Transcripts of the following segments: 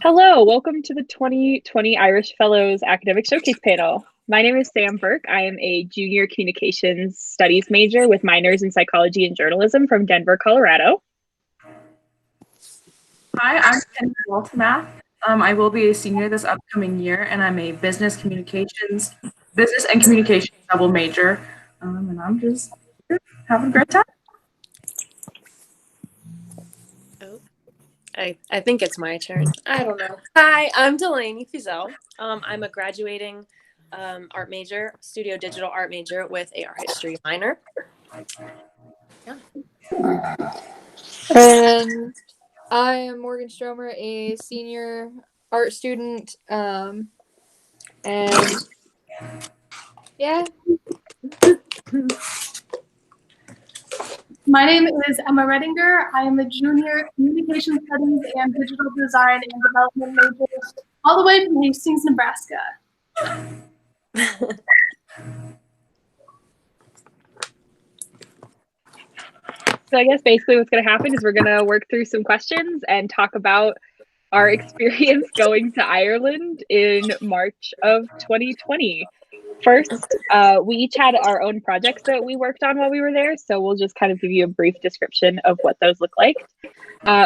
Hello, welcome to the 2020 Irish Fellows Academic Showcase panel. My name is Sam Burke. I am a junior communications studies major with minors in psychology and journalism from Denver, Colorado. Hi, I'm Mackenzie Waltemath. I will be a senior this upcoming year, and I'm a business and communications double major. And I'm just having a great time. I think it's my turn. I don't know. Hi, I'm Delany Feezell. I'm a graduating art major, studio digital art major with a art history minor. Yeah. And I am Morgan Stromer, a senior art student. And yeah. My name is Emma Redinger. I am a junior communication studies and digital design and development major, all the way from Hastings, Nebraska. So I guess basically what's going to happen is we're going to work through some questions and talk about our experience going to Ireland in March of 2020. First, we each had our own projects that we worked on while we were there, so we'll just kind of give you a brief description of what those look like.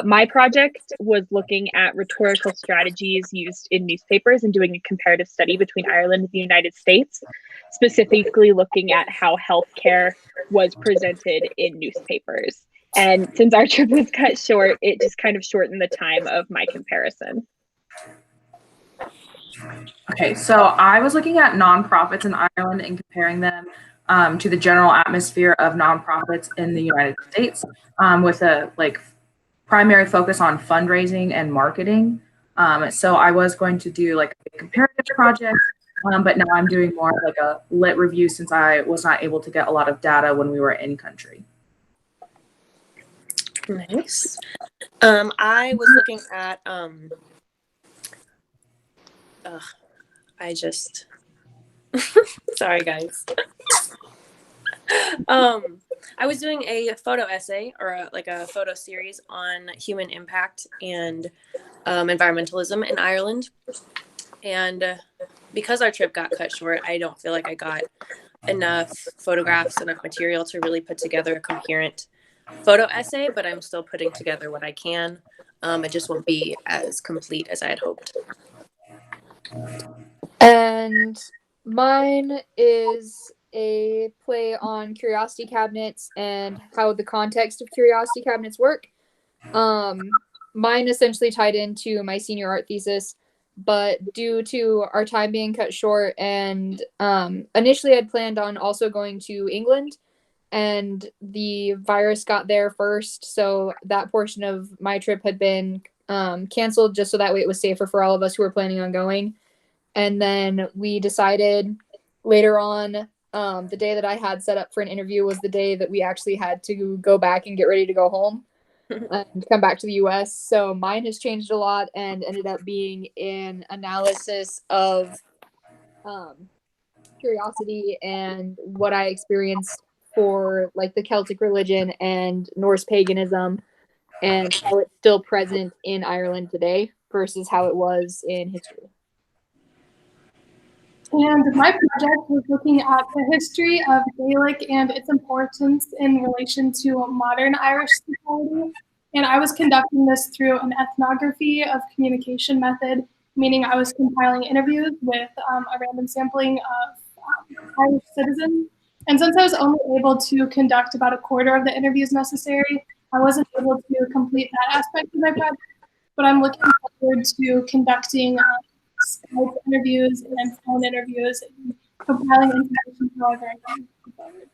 My project was looking at rhetorical strategies used in newspapers and doing a comparative study between Ireland and the United States, specifically looking at how healthcare was presented in newspapers. And since our trip was cut short, it just kind of shortened the time of my comparison. Okay, so I was looking at nonprofits in Ireland and comparing them to the general atmosphere of nonprofits in the United States, with a primary focus on fundraising and marketing. So I was going to do a comparative project, but now I'm doing more like a lit review since I was not able to get a lot of data when we were in country. Nice. I was looking at sorry guys. I was doing a photo essay or a photo series on human impact and environmentalism in Ireland. And because our trip got cut short, I don't feel like I got enough photographs, enough material to really put together a coherent photo essay, but I'm still putting together what I can. It just won't be as complete as I had hoped. And mine is a play on curiosity cabinets and how the context of curiosity cabinets work. Mine essentially tied into my senior art thesis, but due to our time being cut short and initially I'd planned on also going to England, and the virus got there first, so that portion of my trip had been canceled just so that way it was safer for all of us who were planning on going. And then we decided later on, the day that I had set up for an interview was the day that we actually had to go back and get ready to go home and come back to the US. So mine has changed a lot and ended up being an analysis of curiosity and what I experienced for the Celtic religion and Norse paganism and how it's still present in Ireland today versus how it was in history. And my project was looking at the history of Gaelic and its importance in relation to modern Irish society. And I was conducting this through an ethnography of communication method, meaning I was compiling interviews with a random sampling of Irish citizens. And since I was only able to conduct about a quarter of the interviews necessary, I wasn't able to complete that aspect of my project. But I'm looking forward to conducting Skype interviews and phone interviews and compiling information however I can forward.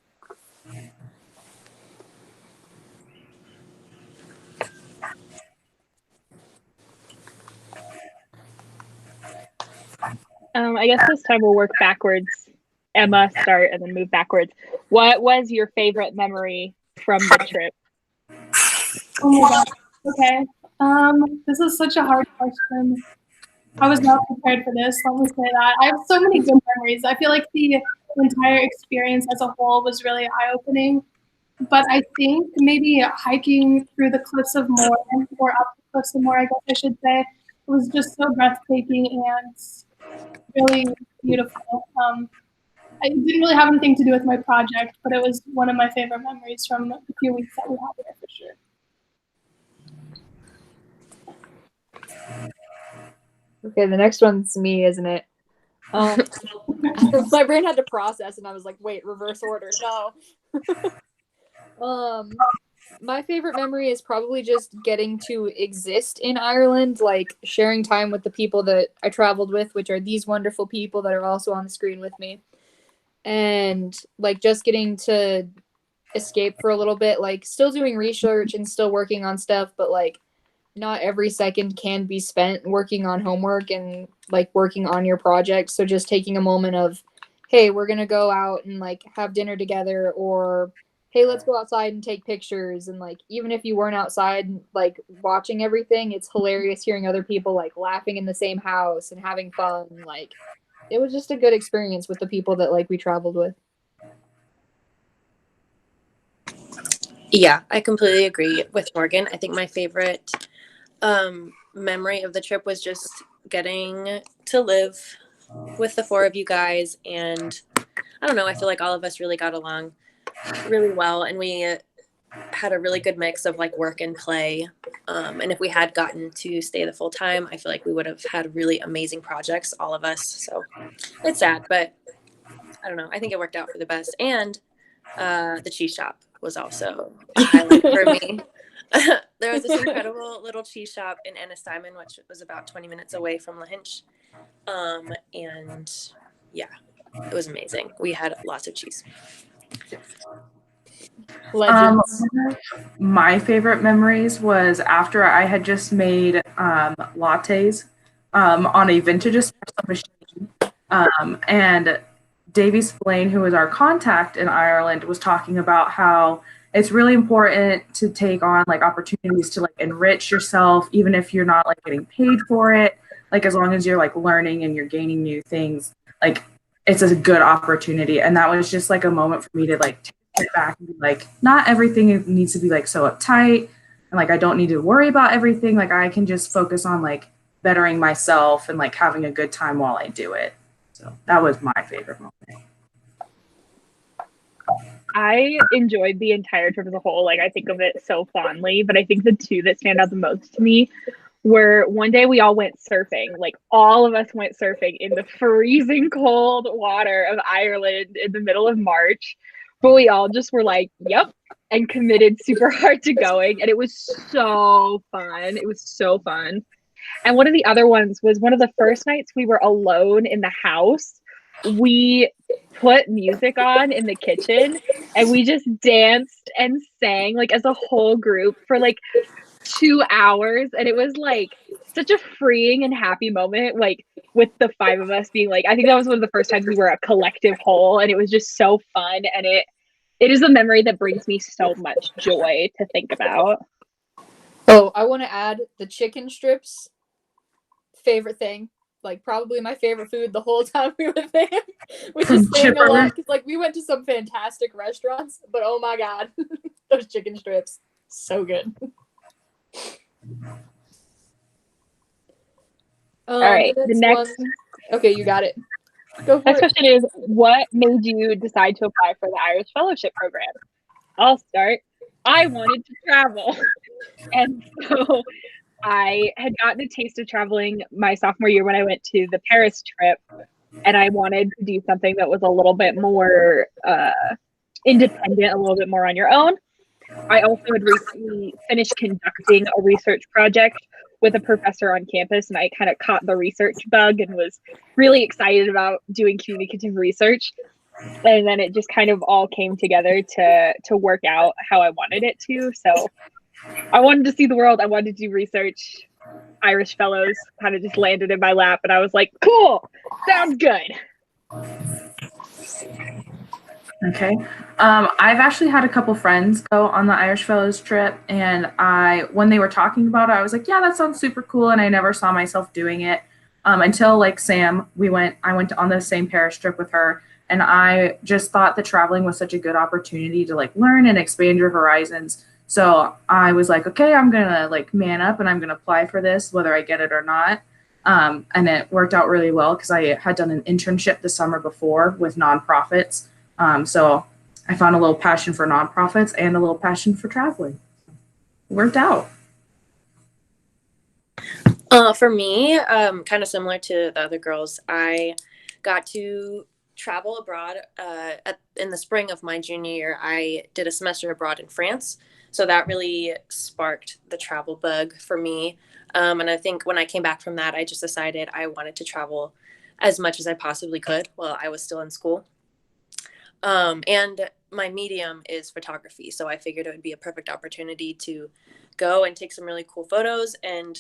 I guess this time we'll work backwards. Emma, start and then move backwards. What was your favorite memory from the trip? Oh my god. Okay. This is such a hard question. I was not prepared for this. Let me say that. I have so many good memories. I feel like the entire experience as a whole was really eye-opening. But I think maybe hiking through the Cliffs of Moher, or up the Cliffs of Moher, I guess I should say, was just so breathtaking and really beautiful. I didn't really have anything to do with my project, but it was one of my favorite memories from the few weeks that we had there for sure. Okay, the next one's me, isn't it? My brain had to process, and I was like, "Wait, reverse order, no." My favorite memory is probably just getting to exist in Ireland, like sharing time with the people that I traveled with, which are these wonderful people that are also on the screen with me, and like just getting to escape for a little bit, like still doing research and still working on stuff, but like not every second can be spent working on homework and like working on your project. So just taking a moment of, hey, we're going to go out and like have dinner together, or hey, let's go outside and take pictures. And like, even if you weren't outside, like watching everything, it's hilarious hearing other people like laughing in the same house and having fun. Like, it was just a good experience with the people that like we traveled with. Yeah, I completely agree with Morgan. I think my favorite memory of the trip was just getting to live with the four of you guys, and I don't know, I feel like all of us really got along really well, and we had a really good mix of like work and play, and if we had gotten to stay the full time, I feel like we would have had really amazing projects, all of us. So it's sad, but I don't know, I think it worked out for the best. And the cheese shop was also a highlight for me. There was this incredible little cheese shop in Ennistimon, which was about 20 minutes away from Lahinch. And yeah, it was amazing. We had lots of cheese. Legends. My favorite memories was after I had just made lattes on a vintage espresso machine. And Davy Spillane, who was our contact in Ireland, was talking about how it's really important to take on like opportunities to like enrich yourself, even if you're not like getting paid for it. Like as long as you're like learning and you're gaining new things, like it's a good opportunity. And that was just like a moment for me to like take a step back and be like, not everything needs to be like so uptight, and like I don't need to worry about everything. Like I can just focus on like bettering myself and like having a good time while I do it. So that was my favorite moment. I enjoyed the entire trip as a whole. Like I think of it so fondly, but I think the two that stand out the most to me were one day we all went surfing. Like all of us went surfing in the freezing cold water of Ireland in the middle of March. But we all just were like, yep, and committed super hard to going. And it was so fun. It was so fun. And one of the other ones was one of the first nights we were alone in the house. We put music on in the kitchen and we just danced and sang like as a whole group for like 2 hours. And it was like such a freeing and happy moment, like with the five of us being like, I think that was one of the first times we were a collective whole, and it was just so fun. And it is a memory that brings me so much joy to think about. Oh, I want to add the chicken strips. Favorite thing, like probably my favorite food the whole time we were there, which is saying a lot because like we went to some fantastic restaurants, but oh my god, those chicken strips, so good. All right, the next one. Okay, you got it. Go for next question is, what made you decide to apply for the Irish Fellowship Program? I'll start. I wanted to travel, and so I had gotten a taste of traveling my sophomore year when I went to the Paris trip, and I wanted to do something that was a little bit more independent, a little bit more on your own. I also had recently finished conducting a research project with a professor on campus, and I kind of caught the research bug and was really excited about doing communicative research. And then it just kind of all came together to work out how I wanted it to. So I wanted to see the world. I wanted to do research. Irish Fellows kind of just landed in my lap, and I was like, cool, sounds good. Okay. I've actually had a couple friends go on the Irish Fellows trip, and when they were talking about it, I was like, yeah, that sounds super cool, and I never saw myself doing it until like Sam, I went on the same Paris trip with her, and I just thought that traveling was such a good opportunity to like learn and expand your horizons. So I was like, okay, I'm gonna like man up and I'm gonna apply for this, whether I get it or not. And it worked out really well because I had done an internship the summer before with nonprofits. So I found a little passion for nonprofits and a little passion for traveling. It worked out. For me, kind of similar to the other girls, I got to travel abroad in the spring of my junior year. I did a semester abroad in France. So that really sparked the travel bug for me. And I think when I came back from that, I just decided I wanted to travel as much as I possibly could while I was still in school. And my medium is photography. So I figured it would be a perfect opportunity to go and take some really cool photos and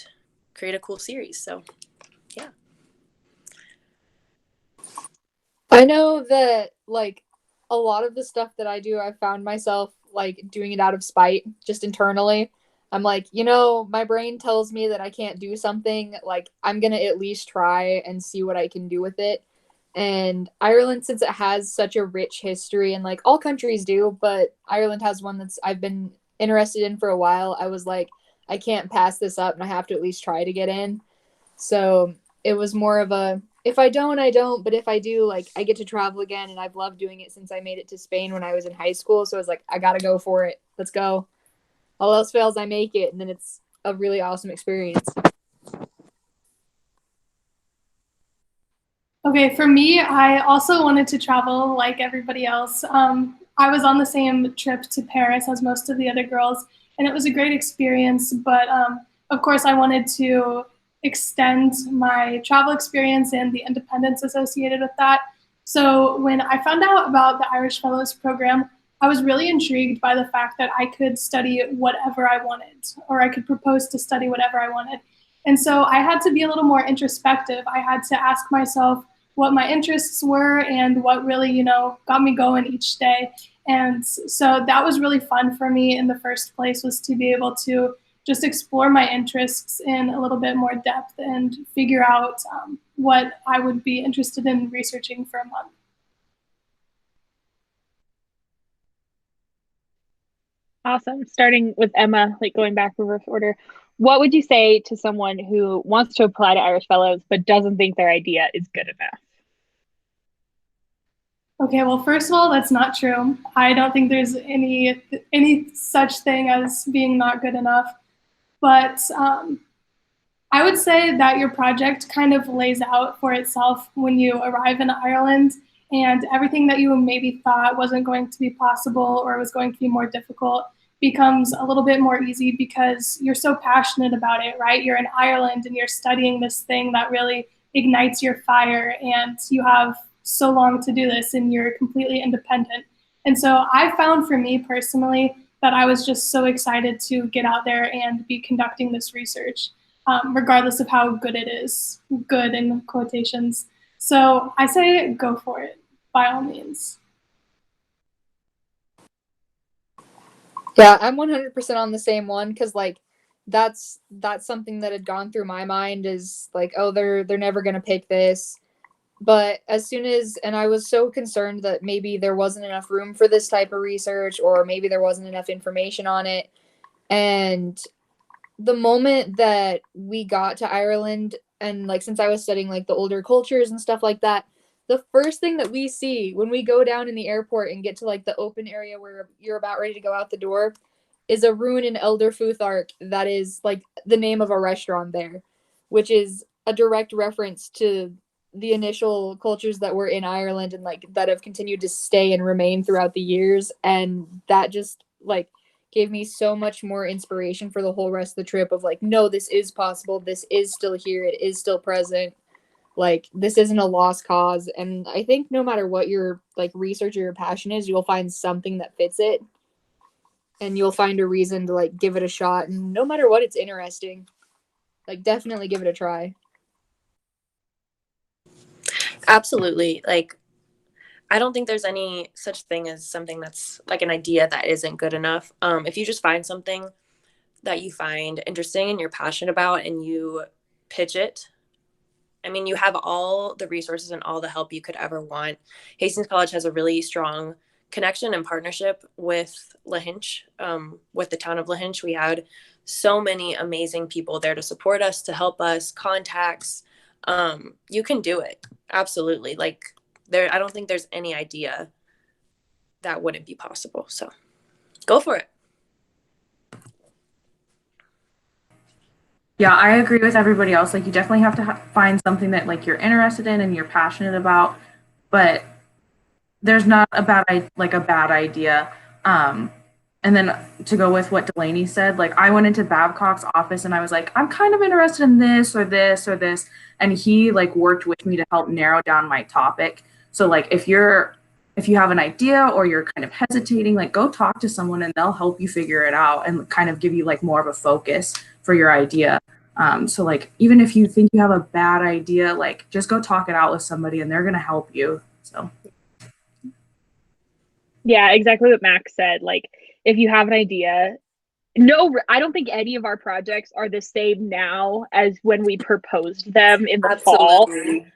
create a cool series. So yeah. I know that like a lot of the stuff that I do, I found myself like doing it out of spite, just internally. I'm like, my brain tells me that I can't do something, like I'm gonna at least try and see what I can do with it. And Ireland, since it has such a rich history, and like all countries do, but Ireland has one that's I've been interested in for a while, I was like, I can't pass this up and I have to at least try to get in. So it was more of a, if I don't, I don't. But if I do, like I get to travel again, and I've loved doing it since I made it to Spain when I was in high school. So I was like, I gotta go for it. Let's go. All else fails, I make it, and then it's a really awesome experience. Okay, for me, I also wanted to travel like everybody else. I was on the same trip to Paris as most of the other girls, and it was a great experience. But of course, I wanted to extend my travel experience and the independence associated with that. So when I found out about the Irish Fellows Program, I was really intrigued by the fact that I could study whatever I wanted, or I could propose to study whatever I wanted. And so I had to be a little more introspective. I had to ask myself what my interests were and what really, got me going each day. And so that was really fun for me in the first place, was to be able to just explore my interests in a little bit more depth and figure out what I would be interested in researching for a month. Awesome. Starting with Emma, like going back reverse order, what would you say to someone who wants to apply to Irish Fellows but doesn't think their idea is good enough? Okay, well, first of all, that's not true. I don't think there's any such thing as being not good enough. But I would say that your project kind of lays out for itself when you arrive in Ireland, and everything that you maybe thought wasn't going to be possible or was going to be more difficult becomes a little bit more easy because you're so passionate about it, right? You're in Ireland and you're studying this thing that really ignites your fire, and you have so long to do this and you're completely independent. And so I found for me personally that I was just so excited to get out there and be conducting this research, regardless of how good it is, good in quotations. So I say go for it, by all means. Yeah, I'm 100% on the same one, because like that's something that had gone through my mind, is like, oh, they're never gonna pick this. But as soon as, and I was so concerned that maybe there wasn't enough room for this type of research, or maybe there wasn't enough information on it. And the moment that we got to Ireland, and like since I was studying like the older cultures and stuff like that, the first thing that we see when we go down in the airport and get to like the open area where you're about ready to go out the door is a ruin in Elder Futhark that is like the name of a restaurant there, which is a direct reference to the initial cultures that were in Ireland and like that have continued to stay and remain throughout the years. And that just like gave me so much more inspiration for the whole rest of the trip of like, no, this is possible. This is still here. It is still present. Like, this isn't a lost cause. And I think no matter what your like research or your passion is, you'll find something that fits it, and you'll find a reason to like give it a shot. And no matter what, it's interesting. Like, definitely give it a try. Absolutely. Like, I don't think there's any such thing as something that's like an idea that isn't good enough. If you just find something that you find interesting and you're passionate about and you pitch it, I mean, you have all the resources and all the help you could ever want. Hastings College has a really strong connection and partnership with Lahinch, with the town of Lahinch. We had so many amazing people there to support us, to help us, contacts. You can do it. Absolutely. Like I don't think there's any idea that wouldn't be possible. So go for it. Yeah, I agree with everybody else. Like, you definitely have to find something that like you're interested in and you're passionate about, but there's not a bad idea. And then to go with what Delany said, like I went into Babcock's office and I was like, I'm kind of interested in this or this or this, and he like worked with me to help narrow down my topic. So like if you have an idea or you're kind of hesitating, like go talk to someone and they'll help you figure it out and kind of give you like more of a focus for your idea. So like even if you think you have a bad idea, like just go talk it out with somebody and they're going to help you. So yeah, exactly what Max said. Like if you have an idea, no, I don't think any of our projects are the same now as when we proposed them in the fall.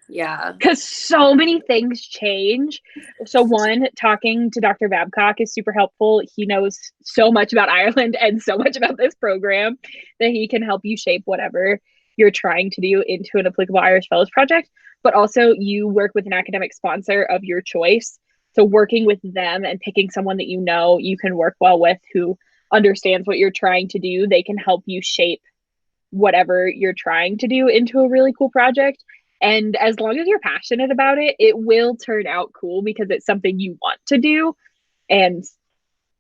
Yeah. Because so many things change. So one, talking to Dr. Babcock is super helpful. He knows so much about Ireland and so much about this program that he can help you shape whatever you're trying to do into an applicable Irish Fellows project. But also you work with an academic sponsor of your choice. So working with them and picking someone that you know you can work well with, who understands what you're trying to do, they can help you shape whatever you're trying to do into a really cool project. And as long as you're passionate about it, it will turn out cool because it's something you want to do. And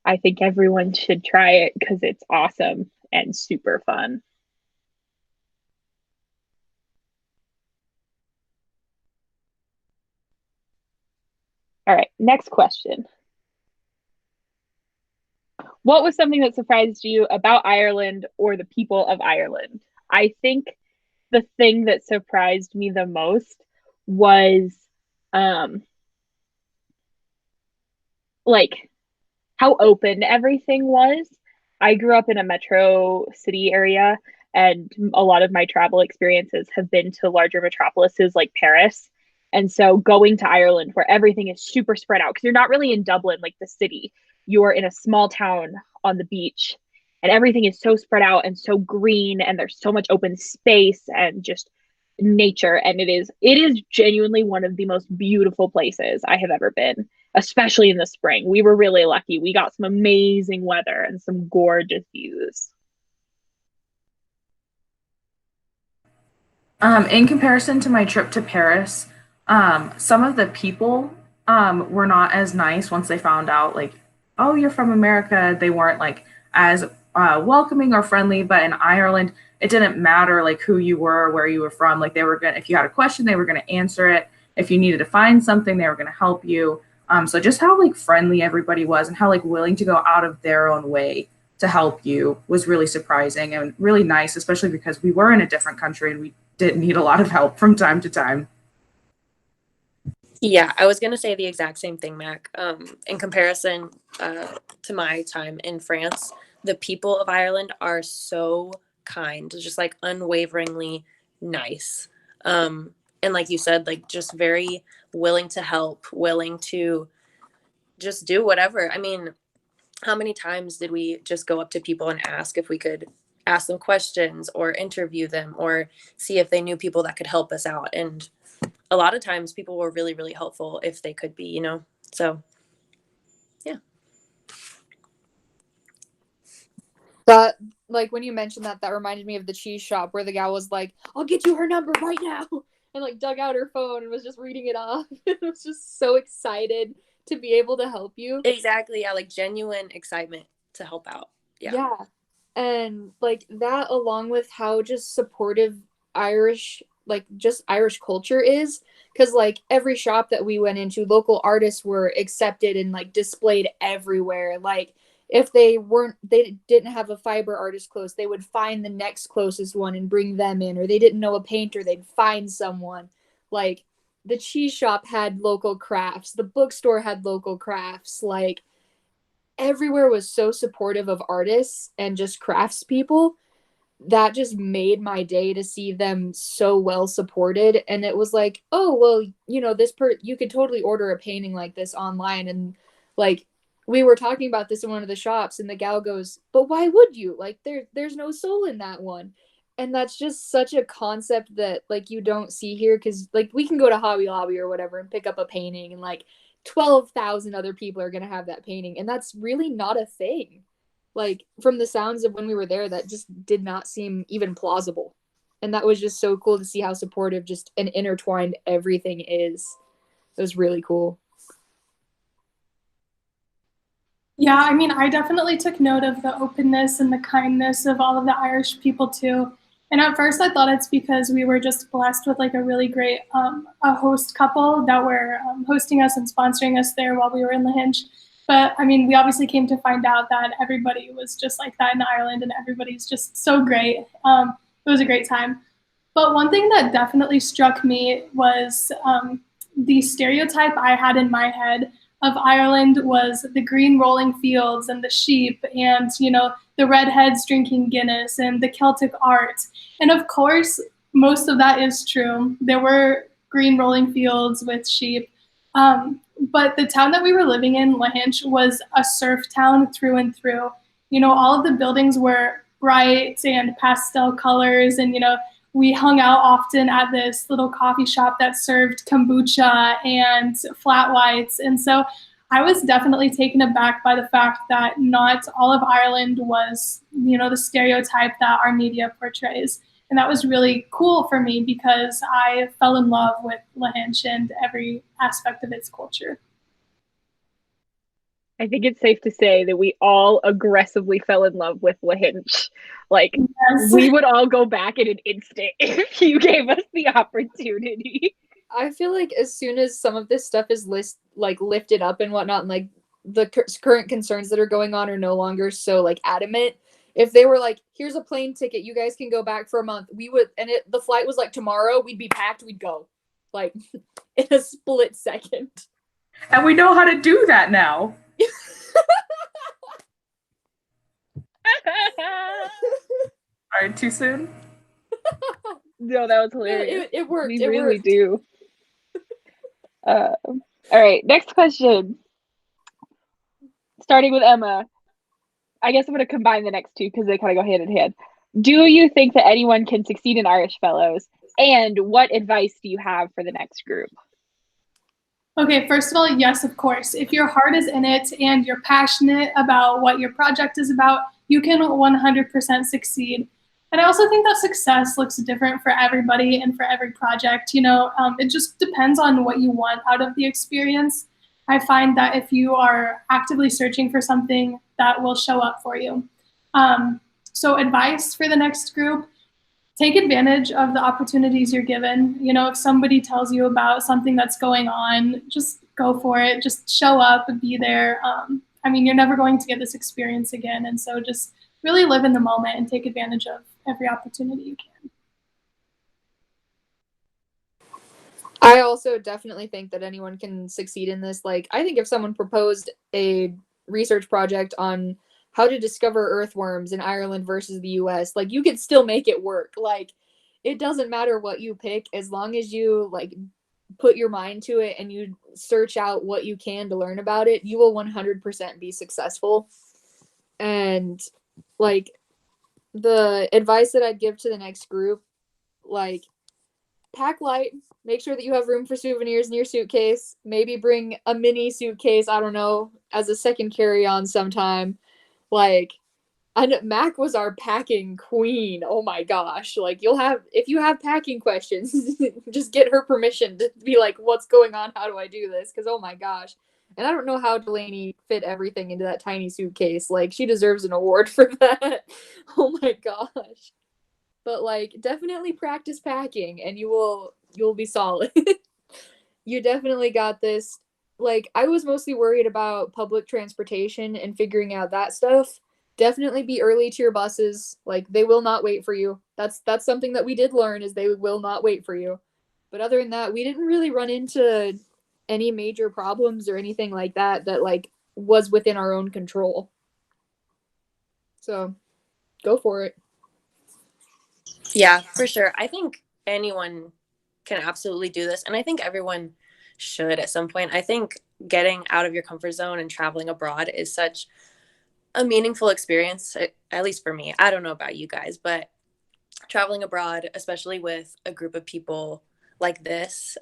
I think everyone should try it because it's awesome and super fun. All right, next question. What was something that surprised you about Ireland or the people of Ireland? I think the thing that surprised me the most was like how open everything was. I grew up in a metro city area, and a lot of my travel experiences have been to larger metropolises like Paris. And so going to Ireland where everything is super spread out, because you're not really in Dublin, like the city, you're in a small town on the beach, and everything is so spread out and so green, and there's so much open space and just nature. And it is genuinely one of the most beautiful places I have ever been, especially in the spring. We were really lucky. We got some amazing weather and some gorgeous views. In comparison to my trip to Paris, some of the people were not as nice once they found out, like, oh, you're from America. They weren't like as welcoming or friendly. But in Ireland, it didn't matter like who you were, where you were from. Like they were gonna, if you had a question, they were gonna answer it. If you needed to find something, they were gonna help you. So just how like friendly everybody was and how like willing to go out of their own way to help you was really surprising and really nice, especially because we were in a different country and we did need a lot of help from time to time. Yeah, I was going to say the exact same thing, Mac. In comparison to my time in France, the people of Ireland are so kind, just like unwaveringly nice. And like you said, like just very willing to help, willing to just do whatever. I mean, how many times did we just go up to people and ask if we could ask them questions or interview them or see if they knew people that could help us out? And a lot of times people were really, really helpful if they could be, you know? So, yeah. That, like, when you mentioned that, that reminded me of the cheese shop where the gal was like, I'll get you her number right now. And, like, dug out her phone and was just reading it off. It was just so excited to be able to help you. Exactly. Yeah. Like, genuine excitement to help out. Yeah. Yeah. And, like, that along with how just supportive Irish, like, just Irish culture is. Because, like, every shop that we went into, local artists were accepted and, like, displayed everywhere. Like, if they didn't have a fiber artist close, they would find the next closest one and bring them in. Or they didn't know a painter, they'd find someone. Like, the cheese shop had local crafts. The bookstore had local crafts. Like, everywhere was so supportive of artists and just craftspeople. That just made my day to see them so well supported. And it was like, oh, well, you know, you could totally order a painting like this online and Like, we were talking about this in one of the shops, and the gal goes, but why would you? Like, there's no soul in that one. And that's just such a concept that, like, you don't see here, because, like, we can go to Hobby Lobby or whatever and pick up a painting, and, like, 12,000 other people are going to have that painting. And that's really not a thing. Like, from the sounds of when we were there, that just did not seem even plausible. And that was just so cool to see how supportive just and intertwined everything is. It was really cool. Yeah, I mean, I definitely took note of the openness and the kindness of all of the Irish people too. And at first I thought it's because we were just blessed with like a really great a host couple that were hosting us and sponsoring us there while we were in Lahinch. But I mean, we obviously came to find out that everybody was just like that in Ireland, and everybody's just so great. It was a great time. But one thing that definitely struck me was the stereotype I had in my head of Ireland was the green rolling fields and the sheep and, you know, the redheads drinking Guinness and the Celtic art. And of course, most of that is true. There were green rolling fields with sheep. But the town that we were living in, Lahinch, was a surf town through and through. You know, all of the buildings were bright and pastel colors, and, you know, we hung out often at this little coffee shop that served kombucha and flat whites. And so I was definitely taken aback by the fact that not all of Ireland was, you know, the stereotype that our media portrays. And that was really cool for me because I fell in love with Lahinch and every aspect of its culture. I think it's safe to say that we all aggressively fell in love with Lahinch. Like, Yes. we would all go back in an instant if you gave us the opportunity. I feel like as soon as some of this stuff is lifted up and whatnot, and like the current concerns that are going on are no longer so like adamant. If they were like, here's a plane ticket, you guys can go back for a month, we would, and the flight was like tomorrow, we'd be packed, we'd go, like, in a split second. And we know how to do that now. All right, too soon? No, that was hilarious. It worked. We really do. All right, next question. Starting with Emma. I guess I'm going to combine the next two because they kind of go hand in hand. Do you think that anyone can succeed in Irish Fellows? And what advice do you have for the next group? Okay, first of all, yes, of course. If your heart is in it and you're passionate about what your project is about, you can 100% succeed. And I also think that success looks different for everybody and for every project. You know, it just depends on what you want out of the experience. I find that if you are actively searching for something, that will show up for you. So advice for the next group: take advantage of the opportunities you're given. You know, if somebody tells you about something that's going on, just go for it. Just show up and be there. I mean, you're never going to get this experience again. And so just really live in the moment and take advantage of every opportunity you can. I also definitely think that anyone can succeed in this. Like, I think if someone proposed a research project on how to discover earthworms in Ireland versus the US, like, you could still make it work. Like, it doesn't matter what you pick, as long as you like put your mind to it and you search out what you can to learn about it, you will 100% be successful. And like, the advice that I'd give to the next group, like, pack light, make sure that you have room for souvenirs in your suitcase, maybe bring a mini suitcase, I don't know, as a second carry-on sometime. Like, Mac was our packing queen. Oh my gosh. Like, if you have packing questions, just get her permission to be like, what's going on? How do I do this? Because, oh my gosh. And I don't know how Delany fit everything into that tiny suitcase. Like, she deserves an award for that. Oh my gosh. But like, definitely practice packing and you'll be solid. You definitely got this. Like, I was mostly worried about public transportation and figuring out that stuff. Definitely be early to your buses. Like, they will not wait for you. That's something that we did learn, is they will not wait for you. But other than that, we didn't really run into any major problems or anything like that like was within our own control. So go for it. Yeah, for sure. I think anyone can absolutely do this. And I think everyone should at some point. I think getting out of your comfort zone and traveling abroad is such a meaningful experience, at least for me. I don't know about you guys, but traveling abroad, especially with a group of people like this,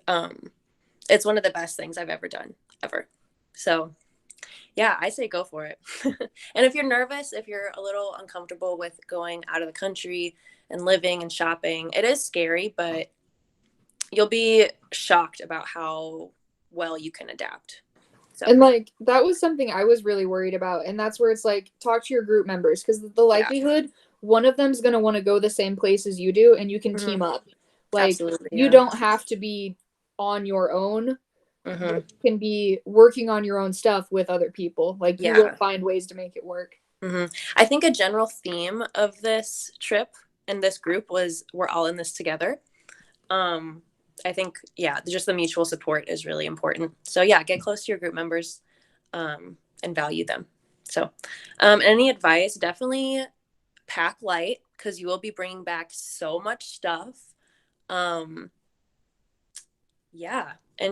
it's one of the best things I've ever done, ever. So yeah, I say go for it. And if you're nervous, if you're a little uncomfortable with going out of the country and living and shopping, it is scary, but you'll be shocked about how well you can adapt. So. And like that was something I was really worried about, and that's where it's like talk to your group members, because the likelihood one of them's going to want to go the same place as you do, and you can team up. Like Absolutely, you don't have to be on your own. You can be working on your own stuff with other people. Like you will find ways to make it work. I think a general theme of this trip and this group was we're all in this together. I think, just the mutual support is really important. So get close to your group members and value them. So any advice, definitely pack light, because you will be bringing back so much stuff. And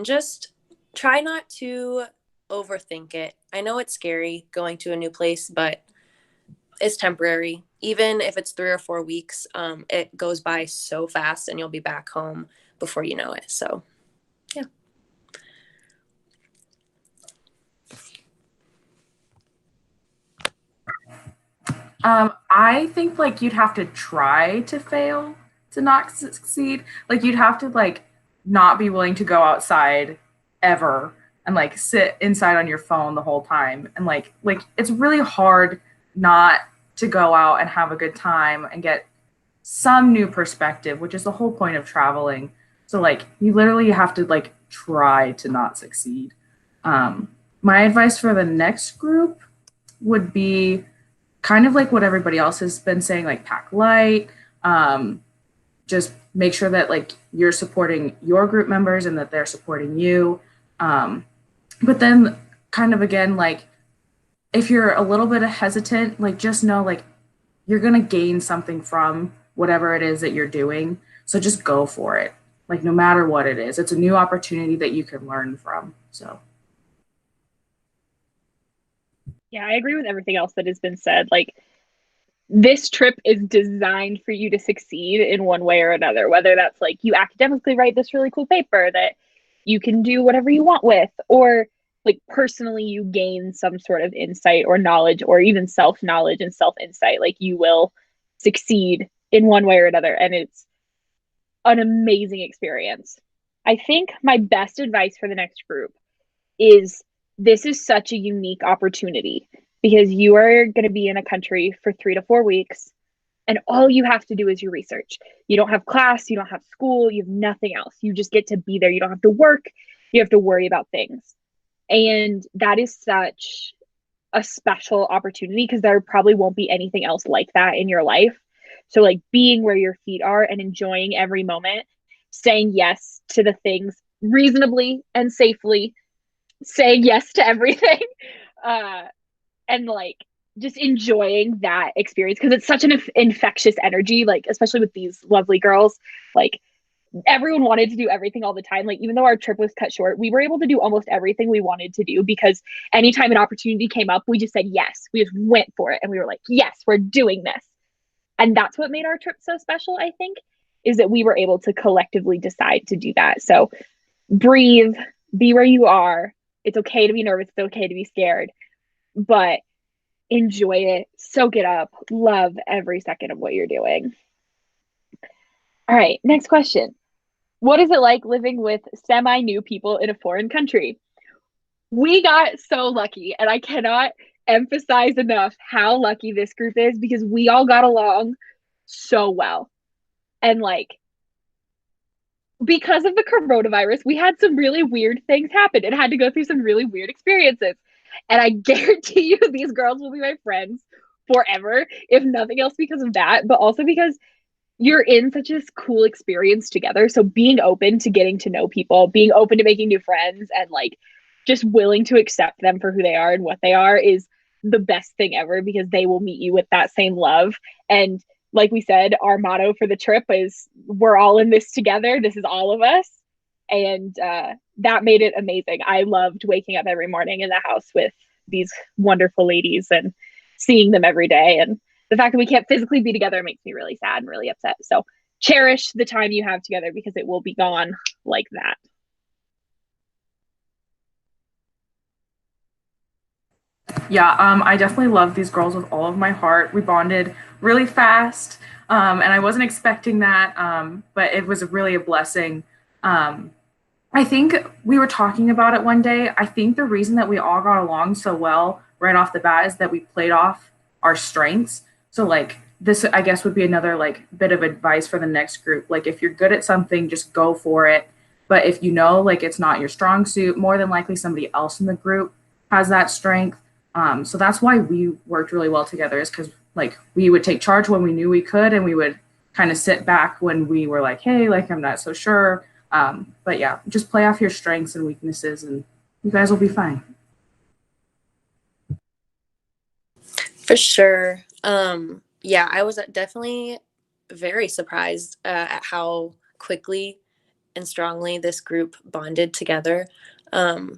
just try not to overthink it. I know it's scary going to a new place, but it's temporary. Even if it's 3 or 4 weeks, it goes by so fast and you'll be back home before you know it. So, yeah. I think like you'd have to try to fail to not succeed. Like you'd have to like not be willing to go outside ever and like sit inside on your phone the whole time. And like it's really hard not to go out and have a good time and get some new perspective, which is the whole point of traveling. So like you literally have to like try to not succeed. My advice for the next group would be kind of like what everybody else has been saying, like pack light, just make sure that like you're supporting your group members and that they're supporting you. But then kind of again, like if you're a little bit hesitant, like just know like you're going to gain something from whatever it is that you're doing. So just go for it. Like no matter what it is, it's a new opportunity that you can learn from. So. Yeah, I agree with everything else that has been said. Like this trip is designed for you to succeed in one way or another, whether that's like you academically write this really cool paper that you can do whatever you want with, or like personally you gain some sort of insight or knowledge or even self-knowledge and self-insight. Like you will succeed in one way or another, and it's an amazing experience. I think my best advice for the next group is this is such a unique opportunity because you are going to be in a country for 3 to 4 weeks, and all you have to do is your research. You don't have class, you don't have school, you have nothing else. You just get to be there. You don't have to work. You have to worry about things. And that is such a special opportunity because there probably won't be anything else like that in your life. So like being where your feet are and enjoying every moment, saying yes to the things reasonably and safely, saying yes to everything, and like just enjoying that experience because it's such an infectious energy, like especially with these lovely girls. Like everyone wanted to do everything all the time. Like even though our trip was cut short, we were able to do almost everything we wanted to do because anytime an opportunity came up, we just said yes. We just went for it and we were like, yes, we're doing this. And that's what made our trip so special, I think, is that we were able to collectively decide to do that. So breathe, be where you are. It's okay to be nervous. It's okay to be scared, but enjoy it, soak it up, love every second of what you're doing. All right, next question. What is it like living with semi-new people in a foreign country? We got so lucky, and I cannot emphasize enough how lucky this group is because we all got along so well. And like, because of the coronavirus, we had some really weird things happen and had to go through some really weird experiences. And I guarantee you these girls will be my friends forever, if nothing else because of that, but also because you're in such a cool experience together. So being open to getting to know people, being open to making new friends, and like just willing to accept them for who they are and what they are is the best thing ever because they will meet you with that same love. And like we said, our motto for the trip is we're all in this together. This is all of us. And that made it amazing. I loved waking up every morning in the house with these wonderful ladies and seeing them every day. And the fact that we can't physically be together makes me really sad and really upset. So cherish the time you have together because it will be gone like that. Yeah, I definitely love these girls with all of my heart. We bonded really fast, and I wasn't expecting that, but it was really a blessing. I think we were talking about it one day. I think the reason that we all got along so well right off the bat is that we played off our strengths. So like this, I guess, would be another like bit of advice for the next group. Like if you're good at something, just go for it. But if you know like it's not your strong suit, more than likely somebody else in the group has that strength. So that's why we worked really well together, is because like we would take charge when we knew we could, and we would kind of sit back when we were like, hey, like I'm not so sure. But yeah, just play off your strengths and weaknesses and you guys will be fine. For sure. Yeah, I was definitely very surprised at how quickly and strongly this group bonded together. I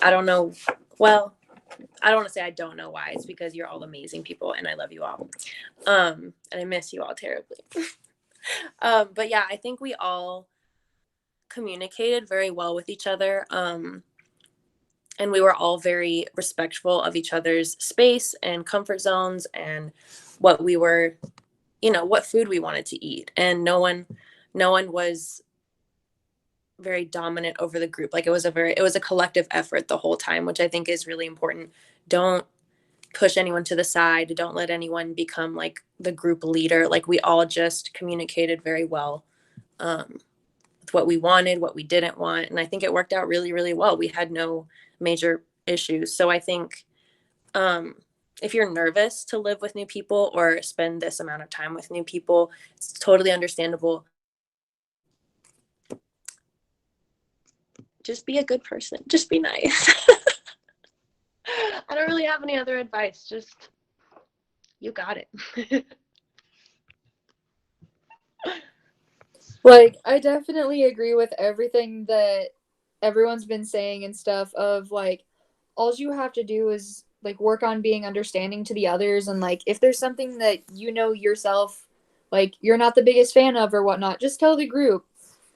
don't know. Well, I don't want to say I don't know why. It's because you're all amazing people and I love you all. And I miss you all terribly. But yeah, I think we all communicated very well with each other. And we were all very respectful of each other's space and comfort zones and what we were, what food we wanted to eat. And no one was very dominant over the group. Like it was a collective effort the whole time, which I think is really important. Don't push anyone to the side. Don't let anyone become like the group leader. Like we all just communicated very well with what we wanted, what we didn't want. And I think it worked out really, really well. We had no major issues. So I think if you're nervous to live with new people or spend this amount of time with new people, it's totally understandable. Just be a good person. Just be nice. I don't really have any other advice. Just, you got it. Like, I definitely agree with everything that everyone's been saying and stuff of, like, all you have to do is, like, work on being understanding to the others. And, like, if there's something that you know yourself, like, you're not the biggest fan of or whatnot, just tell the group.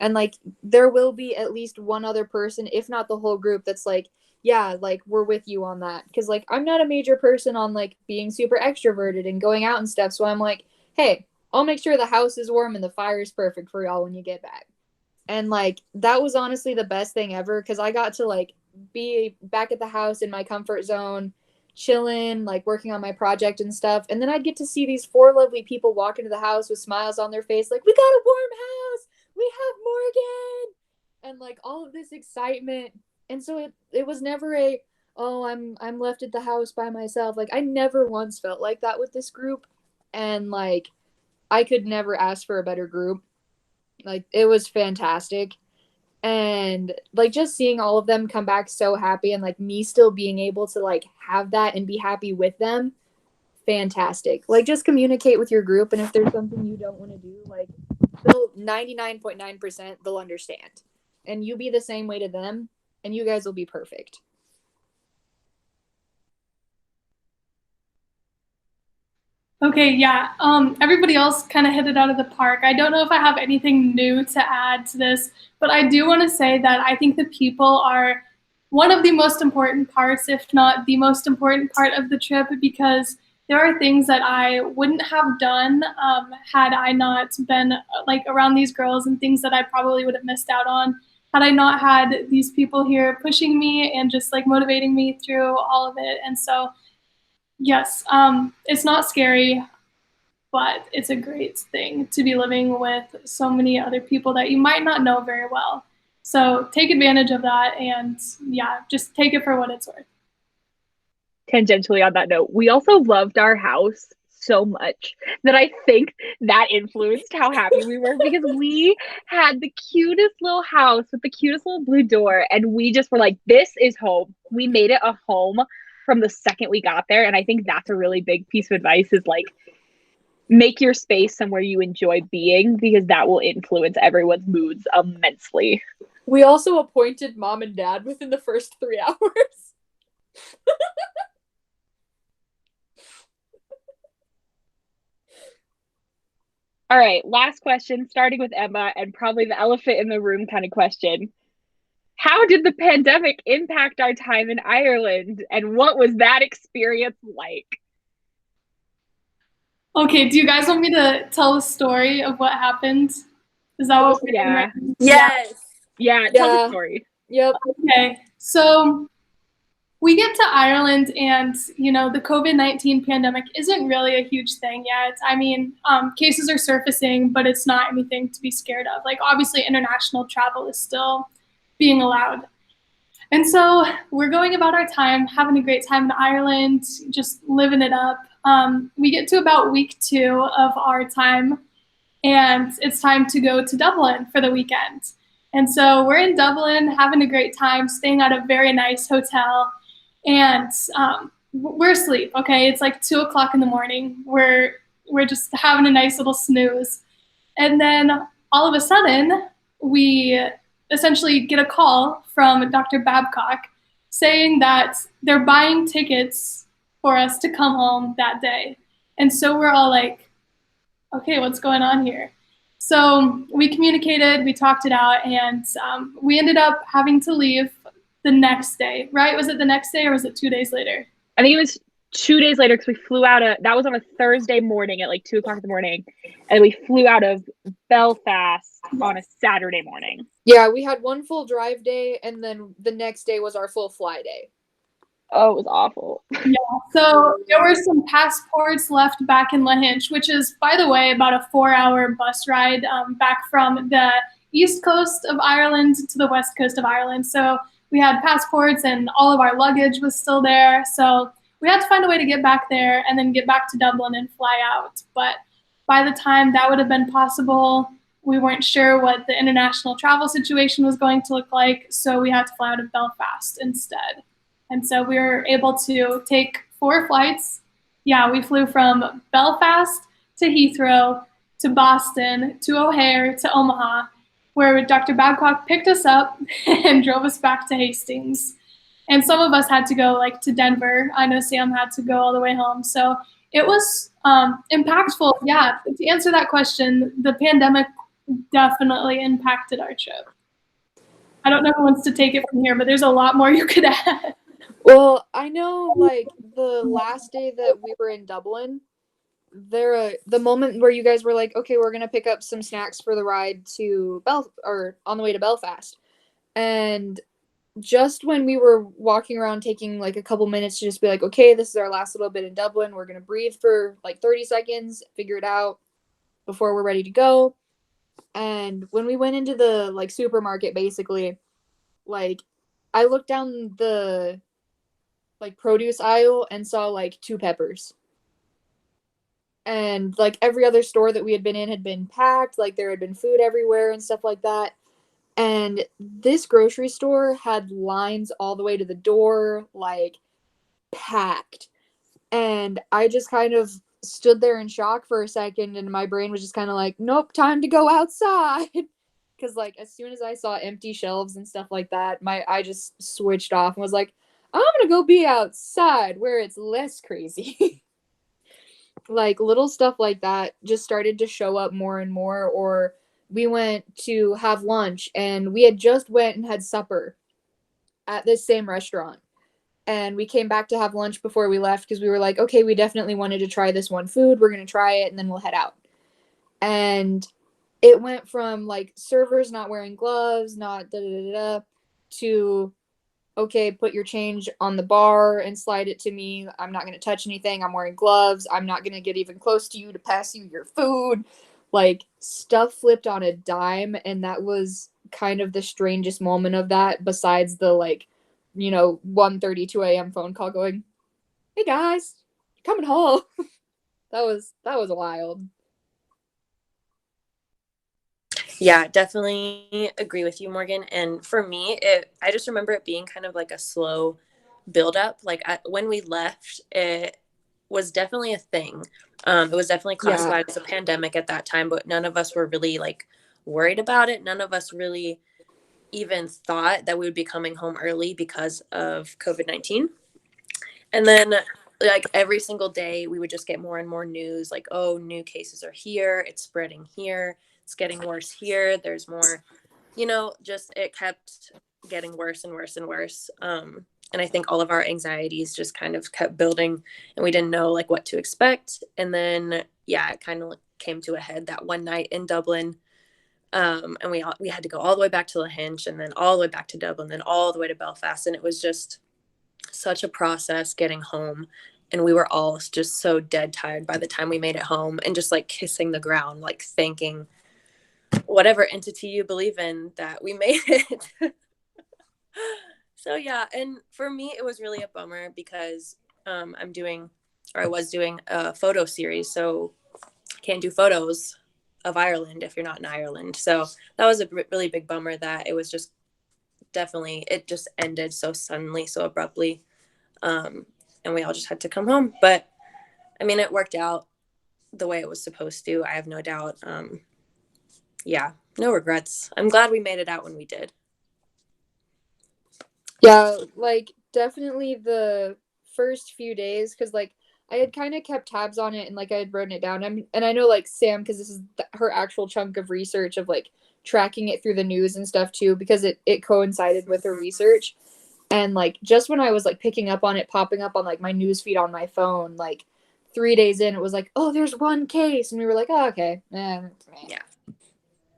And, like, there will be at least one other person, if not the whole group, that's like, yeah, like, we're with you on that. Because, like, I'm not a major person on, like, being super extroverted and going out and stuff. So I'm like, hey, I'll make sure the house is warm and the fire is perfect for y'all when you get back. And, like, that was honestly the best thing ever, because I got to, like, be back at the house in my comfort zone, chilling, like, working on my project and stuff. And then I'd get to see these 4 lovely people walk into the house with smiles on their face, like, we got a warm house! We have Morgan! And, like, all of this excitement. And so it was never I'm left at the house by myself. Like, I never once felt like that with this group. And, like, I could never ask for a better group. Like, it was fantastic. And, like, just seeing all of them come back so happy and, like, me still being able to, like, have that and be happy with them, fantastic. Like, just communicate with your group, and if there's something you don't want to do, like, they'll 99.9% they'll understand. And you be the same way to them, and you guys will be perfect. Okay, yeah. Everybody else kind of hit it out of the park. I don't know if I have anything new to add to this, but I do want to say that I think the people are one of the most important parts, if not the most important part of the trip, because there are things that I wouldn't have done had I not been like around these girls, and things that I probably would have missed out on had I not had these people here pushing me and just like motivating me through all of it. And so yes, it's not scary, but it's a great thing to be living with so many other people that you might not know very well. So take advantage of that, and yeah, just take it for what it's worth. Tangentially on that note, we also loved our house so much that I think that influenced how happy we were, because we had the cutest little house with the cutest little blue door, and we just were like, this is home. We made it a home from the second we got there. And I think that's a really big piece of advice, is like, make your space somewhere you enjoy being, because that will influence everyone's moods immensely. We also appointed mom and dad within the first 3 hours. All right, last question, starting with Emma, and probably the elephant in the room kind of question. How did the pandemic impact our time in Ireland, and what was that experience like? Okay, do you guys want me to tell the story of what happened? Is that what we're doing Yeah. right now? Yes. Yeah, tell Yeah. the story. Yep. Okay, so we get to Ireland, and the COVID-19 pandemic isn't really a huge thing yet. I mean, cases are surfacing, but it's not anything to be scared of. Like, obviously, international travel is still being allowed. And so we're going about our time, having a great time in Ireland, just living it up. We get to about week 2 of our time, and it's time to go to Dublin for the weekend. And so we're in Dublin, having a great time, staying at a very nice hotel, and we're asleep. Okay, it's like 2:00 in the morning. We're just having a nice little snooze, and then all of a sudden we essentially get a call from Dr. Babcock saying that they're buying tickets for us to come home that day. And so we're all like, okay, what's going on here? So we communicated, we talked it out, and we ended up having to leave the next day, right? Was it the next day or was it 2 days later? I think it was 2 days later because we flew out that was on a Thursday morning at like 2:00 in the morning, and we flew out of Belfast on a Saturday morning. Yeah, we had one full drive day, and then the next day was our full fly day. Oh, it was awful. Yeah, so there were some passports left back in Lahinch, which is, by the way, about a 4-hour bus ride back from the east coast of Ireland to the west coast of Ireland. So we had passports and all of our luggage was still there. So we had to find a way to get back there and then get back to Dublin and fly out. But by the time that would have been possible, we weren't sure what the international travel situation was going to look like. So we had to fly out of Belfast instead. And so we were able to take 4 flights. Yeah, we flew from Belfast to Heathrow to Boston to O'Hare to Omaha, where Dr. Babcock picked us up and drove us back to Hastings. And some of us had to go like to Denver. I know Sam had to go all the way home. So it was impactful. Yeah, to answer that question, the pandemic definitely impacted our trip. I don't know who wants to take it from here, but there's a lot more you could add. Well, I know, like, the last day that we were in Dublin, the moment where you guys were like, okay, we're gonna pick up some snacks for the ride to or on the way to Belfast, and just when we were walking around taking like a couple minutes to just be like, okay, this is our last little bit in Dublin, we're gonna breathe for like 30 seconds, figure it out before we're ready to go. And when we went into the like supermarket, basically, like, I looked down the like produce aisle and saw like 2 peppers. And like every other store that we had been in had been packed, like there had been food everywhere and stuff like that. And this grocery store had lines all the way to the door, like packed. And I just kind of stood there in shock for a second, and my brain was just kind of like, nope, time to go outside. Because like as soon as I saw empty shelves and stuff like that, I just switched off and was like, I'm gonna go be outside where it's less crazy. Like little stuff like that just started to show up more and more. Or we went to have lunch and we had just went and had supper at this same restaurant. And we came back to have lunch before we left because we were like, okay, we definitely wanted to try this one food. We're going to try it and then we'll head out. And it went from like servers not wearing gloves, not da-da-da-da, to, okay, put your change on the bar and slide it to me. I'm not going to touch anything. I'm wearing gloves. I'm not going to get even close to you to pass you your food. Like, stuff flipped on a dime, and that was kind of the strangest moment of that, besides the, like, 1:32 a.m. phone call going, hey guys, coming home. that was wild. Yeah, definitely agree with you, Morgan. And for me, I just remember it being kind of like a slow buildup. Like when we left, it was definitely a thing. It was definitely classified as a pandemic at that time, but none of us were really like worried about it. None of us really even thought that we would be coming home early because of COVID-19. And then like every single day we would just get more and more news like, oh, new cases are here, it's spreading here, it's getting worse here, there's more, just it kept getting worse and worse and worse. And I think all of our anxieties just kind of kept building, and we didn't know like what to expect. And then it kind of came to a head that one night in Dublin. And we had to go all the way back to Lahinch, and then all the way back to Dublin, then all the way to Belfast. And it was just such a process getting home. And we were all just so dead tired by the time we made it home, and just like kissing the ground, like thanking whatever entity you believe in that we made it. So yeah, and for me it was really a bummer because I was doing a photo series, so I can't do photos of Ireland if you're not in Ireland. So that was a really big bummer that it was just it just ended so suddenly, so abruptly, and we all just had to come home. But I mean, it worked out the way it was supposed to. I have no doubt. No regrets. I'm glad we made it out when we did. Yeah, like definitely the first few days, because like I had kind of kept tabs on it and like I had written it down. And I know like Sam, because this is her actual chunk of research of like tracking it through the news and stuff too, because it coincided with her research. And like just when I was like picking up on it, popping up on like my news feed on my phone, like 3 days in, it was like, oh, there's one case, and we were like, oh, okay, yeah.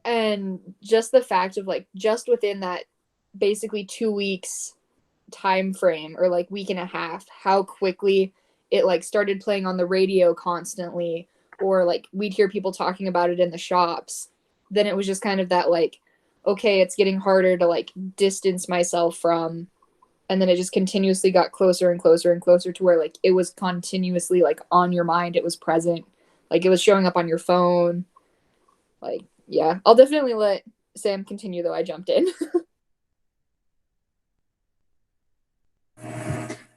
And just the fact of like just within that basically 2 weeks time frame, or like week and a half, how quickly it like started playing on the radio constantly, or like we'd hear people talking about it in the shops. Then it was just kind of that like, okay, it's getting harder to like distance myself from. And then it just continuously got closer and closer and closer to where like it was continuously like on your mind, it was present, like it was showing up on your phone. Like, yeah, I'll definitely let Sam continue though, I jumped in.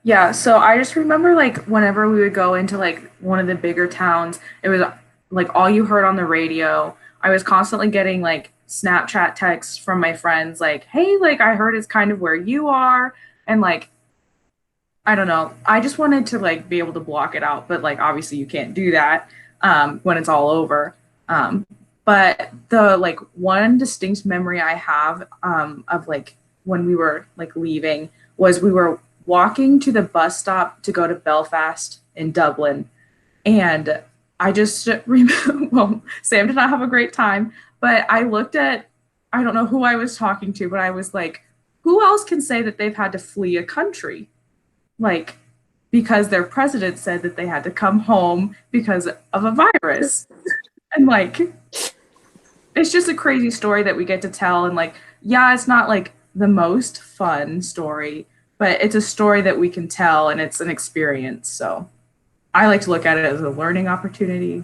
Yeah, so I just remember like whenever we would go into like one of the bigger towns, it was like all you heard on the radio. I was constantly getting like Snapchat texts from my friends like, hey, like I heard it's kind of where you are. And like, I don't know, I just wanted to like be able to block it out, but like obviously you can't do that when it's all over. But the like one distinct memory I have of like when we were like leaving was we were walking to the bus stop to go to Belfast in Dublin. And I just remember, well, Sam did not have a great time, but I looked at, I don't know who I was talking to, but I was like, who else can say that they've had to flee a country? Like, because their president said that they had to come home because of a virus. And like, it's just a crazy story that we get to tell. And like, yeah, it's not like the most fun story, but it's a story that we can tell, and it's an experience. So I like to look at it as a learning opportunity.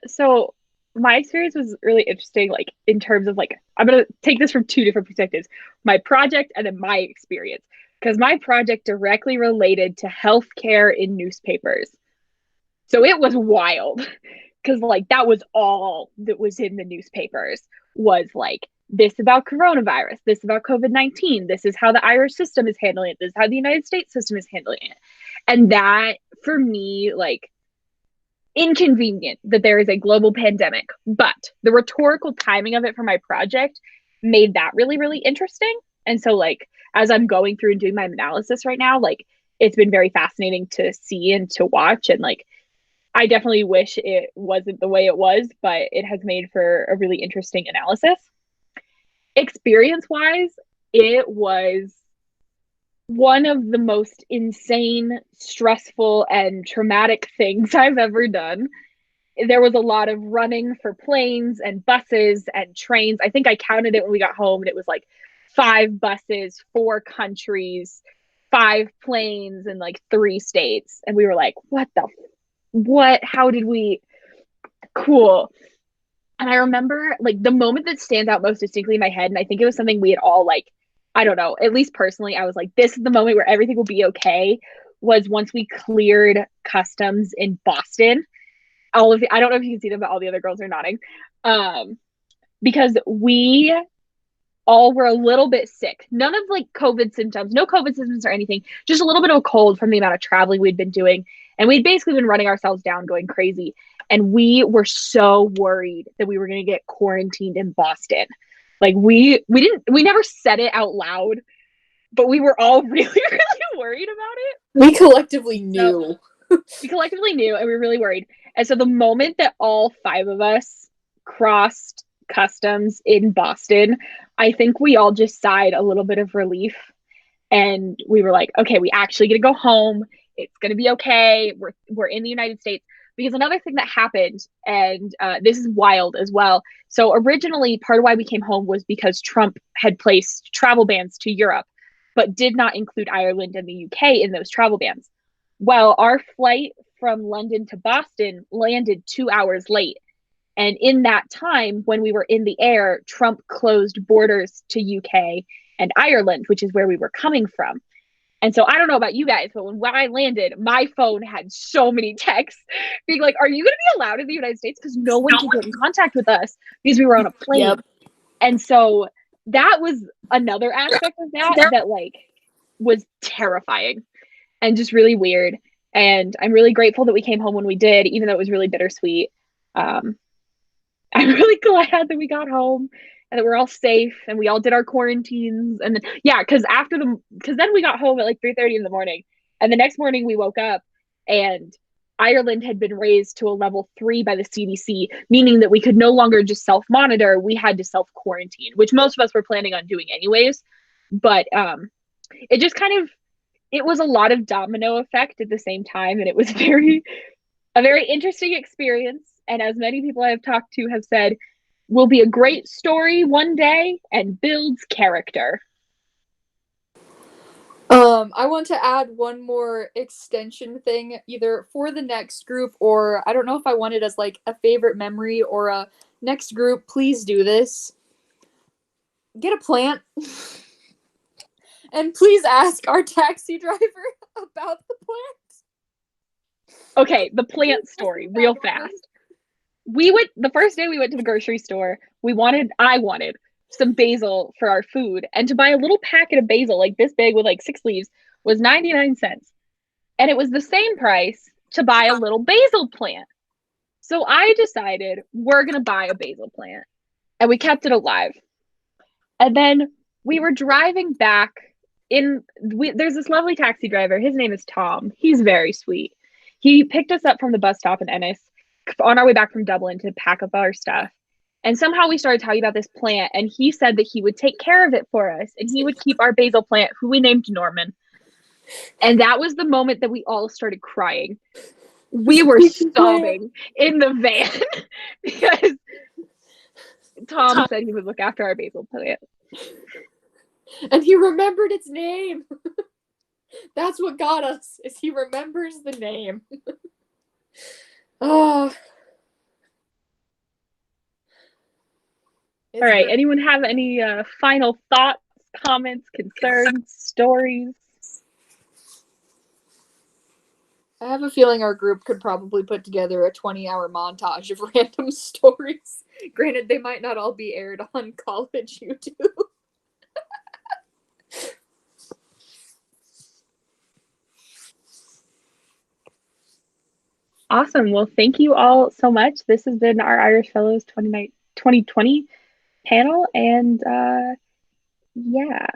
So my experience was really interesting, like in terms of like, I'm going to take this from two different perspectives, my project and then my experience, because my project directly related to healthcare in newspapers. So it was wild, because like that was all that was in the newspapers, was like this about coronavirus, this about COVID-19, this is how the Irish system is handling it, this is how the United States system is handling it. And that for me, like, inconvenient that there is a global pandemic, but the rhetorical timing of it for my project made that really, really interesting. And so like, as I'm going through and doing my analysis right now, like it's been very fascinating to see and to watch. And like, I definitely wish it wasn't the way it was, but it has made for a really interesting analysis. Experience wise, it was one of the most insane, stressful, and traumatic things I've ever done. There was a lot of running for planes and buses and trains. I think I counted it when we got home, and it was like 5 buses, 4 countries, 5 planes, and like 3 states. And we were like, what? How did we? Cool. And I remember like the moment that stands out most distinctly in my head, and I think it was something we had all like, I don't know, at least personally, I was like, this is the moment where everything will be okay, was once we cleared customs in Boston. I don't know if you can see them, but all the other girls are nodding. because we all were a little bit sick. None of like COVID symptoms, no COVID symptoms or anything, just a little bit of a cold from the amount of traveling we'd been doing. And we'd basically been running ourselves down, going crazy. And we were so worried that we were going to get quarantined in Boston. Like we never said it out loud, but we were all really, really worried about it. We collectively knew. We collectively knew, and we were really worried. And so the moment that all 5 of us crossed customs in Boston, I think we all just sighed a little bit of relief. And we were like, okay, we actually get to go home. It's going to be okay. We're in the United States. Because another thing that happened, and this is wild as well. So originally, part of why we came home was because Trump had placed travel bans to Europe, but did not include Ireland and the UK in those travel bans. Well, our flight from London to Boston landed 2 hours late. And in that time, when we were in the air, Trump closed borders to UK and Ireland, which is where we were coming from. And so I don't know about you guys, but when I landed, my phone had so many texts being like, are you going to be allowed in the United States? Because no one can get in contact with us because we were on a plane. Yep. And so that was another aspect of that like was terrifying and just really weird. And I'm really grateful that we came home when we did, even though it was really bittersweet. I'm really glad that we got home and that we're all safe and we all did our quarantines. And then, yeah, because then we got home at like 3:30 in the morning. And the next morning we woke up and Ireland had been raised to a level 3 by the CDC, meaning that we could no longer just self-monitor. We had to self-quarantine, which most of us were planning on doing anyways. But it just it was a lot of domino effect at the same time. And it was a very interesting experience. And as many people I have talked to have said, will be a great story one day and builds character. I want to add one more extension thing, either for the next group, or I don't know if I want it as like a favorite memory or a next group, please do this. Get a plant. And please ask our taxi driver about the plant. Okay, the plant story, real fast. The first day we went to the grocery store, I wanted some basil for our food, and to buy a little packet of basil like this big with like 6 leaves was 99 cents. And it was the same price to buy a little basil plant. So I decided we're going to buy a basil plant, and we kept it alive. And then we were driving back there's this lovely taxi driver. His name is Tom. He's very sweet. He picked us up from the bus stop in Ennis on our way back from Dublin to pack up our stuff. And somehow we started talking about this plant, and he said that he would take care of it for us, and he would keep our basil plant, who we named Norman. And that was the moment that we all started crying. We were sobbing in the van because Tom said he would look after our basil plant. And he remembered its name. That's what got us, is he remembers the name. Oh. All right. Anyone have any final thoughts, comments, concerns, stories? I have a feeling our group could probably put together a 20-hour montage of random stories. Granted, they might not all be aired on college YouTube. Awesome. Well, thank you all so much. This has been our Irish Fellows 2020 panel, and yeah.